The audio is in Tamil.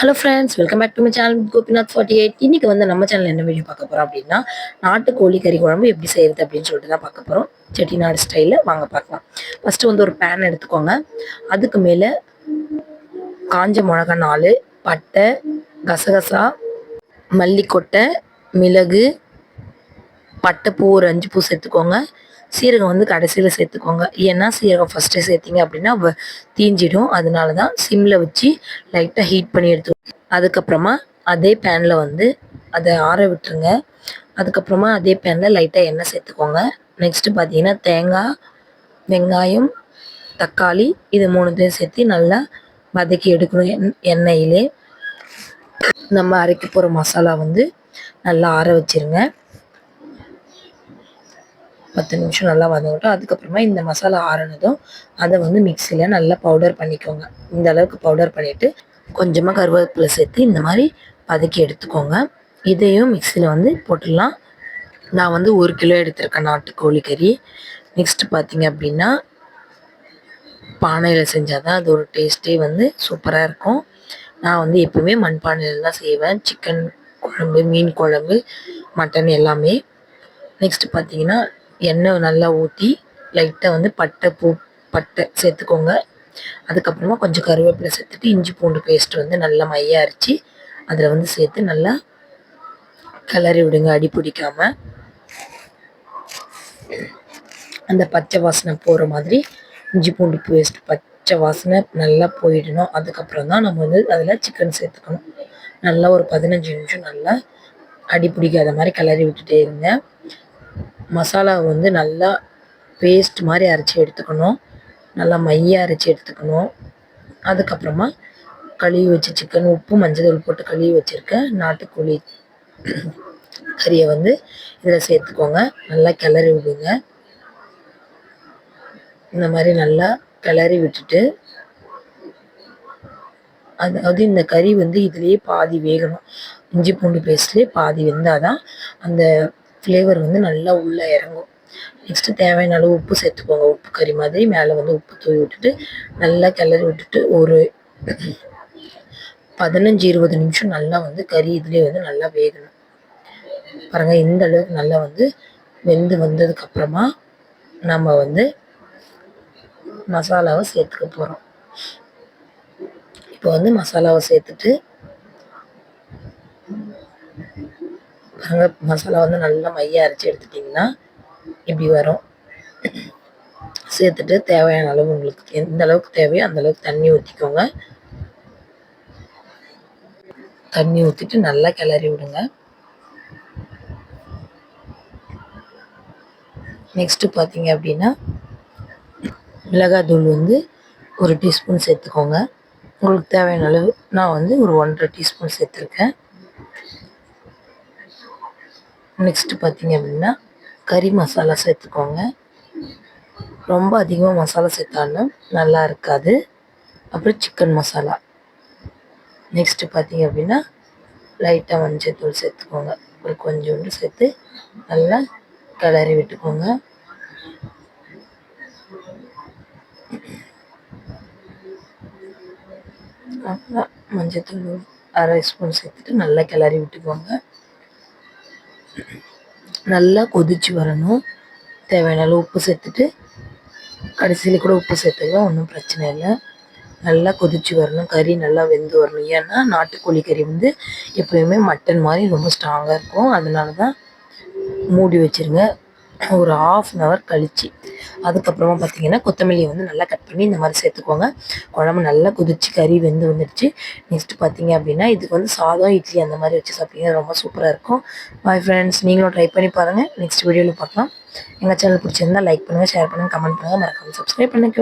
Hello friends, welcome back to my channel Gopinath 48. இன்னைக்கு வந்து நம்ம சேனல் என்ன வீடியோ பார்க்க போகிறோம் அப்படின்னா, நாட்டுக்கோழி கறி குழம்பு எப்படி செய்கிறது அப்படின்னு சொல்லிட்டு தான் பார்க்க போகிறோம். செட்டிநாடு ஸ்டைலில் வாங்க பார்க்கலாம். ஃபஸ்ட்டு வந்து ஒரு பேன் எடுத்துக்கோங்க. அதுக்கு மேலே காஞ்ச மிளகா 4, பட்டை, கசகசா, மல்லிக்கொட்டை, மிளகு, பட்டைப்பூ ஒரு 5 பூ சேர்த்துக்கோங்க. சீரகம் வந்து கடைசியில் சேர்த்துக்கோங்க. ஏன்னா சீரகம் ஃபஸ்ட்டே சேர்த்திங்க அப்படின்னா தீஞ்சிடும். அதனால தான் சிம்மில் வச்சு லைட்டாக ஹீட் பண்ணி எடுத்து அதுக்கப்புறமா அதே பேனில் வந்து அதை ஆற விட்டுருங்க. அதுக்கப்புறமா அதே பேனில் லைட்டாக எண்ணெய் சேர்த்துக்கோங்க. நெக்ஸ்ட்டு பார்த்தீங்கன்னா தேங்காய், வெங்காயம், தக்காளி இது 3த்தையும் சேர்த்து நல்லா வதக்கி எடுக்கணும். எண்ணெயிலே நம்ம அரைக்க போகிற மசாலா வந்து நல்லா ஆற வச்சுருங்க. 10 நிமிஷம் நல்லா வதங்கட்டும். அதுக்கப்புறமா இந்த மசாலா ஆறினதும் அதை வந்து மிக்சியில் நல்லா பவுடர் பண்ணிக்கோங்க. இந்த அளவுக்கு பவுடர் பண்ணிவிட்டு கொஞ்சமாக கருவேப்பிலை சேர்த்து இந்த மாதிரி வதக்கி எடுத்துக்கோங்க. இதையும் மிக்சியில் வந்து போட்டுடலாம். நான் வந்து 1 கிலோ எடுத்திருக்கேன் நாட்டுக்கோழி கறி. நெக்ஸ்ட்டு பார்த்தீங்க அப்படின்னா பானையில் செஞ்சால் தான் அது ஒரு டேஸ்ட்டே வந்து சூப்பராக இருக்கும். நான் வந்து எப்பவுமே மண்பானையில் தான் செய்வேன். சிக்கன் குழம்பு, மீன் குழம்பு, மட்டன் எல்லாமே. நெக்ஸ்ட்டு பார்த்தீங்கன்னா எண்ணெய் நல்லா ஊற்றி லைட்டாக வந்து பட்டை சேர்த்துக்கோங்க. அதுக்கப்புறமா கொஞ்சம் கருவேப்பிலை சேர்த்துட்டு இஞ்சி பூண்டு பேஸ்ட் வந்து நல்லா மையாக அரைச்சி அதில் வந்து சேர்த்து நல்லா கிளறி விடுங்க, அடி பிடிக்காமல். அந்த பச்சை வாசனை போகிற மாதிரி இஞ்சி பூண்டு பேஸ்ட் பச்சை வாசனை நல்லா போயிடணும். அதுக்கப்புறம் தான் நம்ம வந்து அதில் சிக்கன் சேர்த்துக்கணும். நல்லா ஒரு 15 நிமிஷம் நல்லா அடி பிடிக்காத மாதிரி கிளறி விட்டுட்டே இருங்க. மசாலா வந்து நல்லா பேஸ்ட் மாதிரி அரைச்சி எடுத்துக்கணும். நல்லா மையாக அரைச்சி எடுத்துக்கணும். அதுக்கப்புறமா கழுவி வச்சு சிக்கன், உப்பு, மஞ்சள் போட்டு கழுவி வச்சுருக்க நாட்டுக்கோழி கறியை வந்து இதில் சேர்த்துக்கோங்க. நல்லா கிளறி விடுங்க. இந்த மாதிரி நல்லா கிளறி விட்டுட்டு அதாவது இந்த கறி வந்து இதுலேயே பாதி வேகணும். இஞ்சி பூண்டு பேஸ்ட்லேயே பாதி வெந்தால் தான் அந்த ஃப்ளேவர் வந்து நல்லா உள்ளே இறங்கும். நெக்ஸ்ட்டு தேவையான அளவு உப்பு சேர்த்துக்கோங்க. உப்பு கறி மாதிரி மேலே வந்து உப்பு தூவி விட்டுட்டு நல்லா கிளறி விட்டுட்டு ஒரு 15-20 நிமிஷம் நல்லா வந்து கறி இதுலேயே வந்து நல்லா வேகணும். பாருங்கள், இந்த அளவுக்கு நல்லா வந்து வெந்து வந்ததுக்கப்புறமா நம்ம வந்து மசாலாவை சேர்த்துக்க போகிறோம். இப்போ வந்து மசாலாவை சேர்த்துட்டு பாருங்கள், மசாலா வந்து நல்லா மையாக அரைச்சி எடுத்துட்டிங்கன்னா இப்படி வரும். சேர்த்துட்டு தேவையான அளவு உங்களுக்கு எந்த அளவுக்கு தேவையோ அந்த அளவுக்கு தண்ணி ஊற்றிக்கோங்க. தண்ணி ஊற்றிட்டு நல்லா கிளறி விடுங்க. நெக்ஸ்ட்டு பார்த்தீங்க அப்படின்னா மிளகாத்தூள் வந்து 1 டீஸ்பூன் சேர்த்துக்கோங்க. உங்களுக்கு தேவையான அளவு. நான் வந்து ஒரு 1.5 டீஸ்பூன் சேர்த்துருக்கேன். நெக்ஸ்ட்டு பார்த்தீங்க அப்படின்னா கறி மசாலா சேர்த்துக்கோங்க. ரொம்ப அதிகமாக மசாலா சேர்த்தாலும் நல்லா இருக்காது. அப்புறம் சிக்கன் மசாலா. நெக்ஸ்ட்டு பார்த்தீங்க அப்படின்னா லைட்டாக மஞ்சள் தூள் சேர்த்துக்கோங்க. ஒரு கொஞ்சோண்டு சேர்த்து நல்லா கிளறி விட்டுக்கோங்க. அப்புறம் மஞ்சள் தூள் 1/2 ஸ்பூன் சேர்த்துட்டு நல்லா கிளறி விட்டுக்கோங்க. நல்லா கொதிச்சு வரணும். தேவையான அளவு உப்பு சேர்த்துட்டு கடைசியில் கூட உப்பு சேர்த்துக்கலாம், ஒன்றும் பிரச்சனை இல்லை. நல்லா கொதிச்சு வரணும். கறி நல்லா வெந்து வரணும். ஏன்னா நாட்டுக்கோழி கறி வந்து எப்போயுமே மட்டன் மாதிரி ரொம்ப ஸ்ட்ராங்காக இருக்கும். அதனால தான் மூடி வச்சுருங்க ஒரு 1/2 hour கழிச்சு. அதுக்கப்புறமா பார்த்தீங்கன்னா கொத்தமல்லியை வந்து நல்லா கட் பண்ணி இந்த மாதிரி சேர்த்துக்கோங்க. குழம்பு நல்லா கொதிச்சு கறி வெந்து வந்துடுச்சு. நெக்ஸ்ட்டு பார்த்தீங்க அப்படின்னா இதுக்கு வந்து சாதம், இட்லி அந்த மாதிரி வச்சு சாப்பிட்டீங்கன்னா ரொம்ப சூப்பராக இருக்கும். பாய் ஃப்ரெண்ட்ஸ், நீங்களும் ட்ரை பண்ணி பாருங்கள். நெக்ஸ்ட் வீடியோவில் பார்க்கலாம். எங்கள் சேனல் பிடிச்சிருந்தால் லைக் பண்ணுங்கள், ஷேர் பண்ணுங்கள், கமெண்ட் பண்ணுங்கள், மறக்காமல் சப்ஸ்கிரைப் பண்ணிக்கோங்க.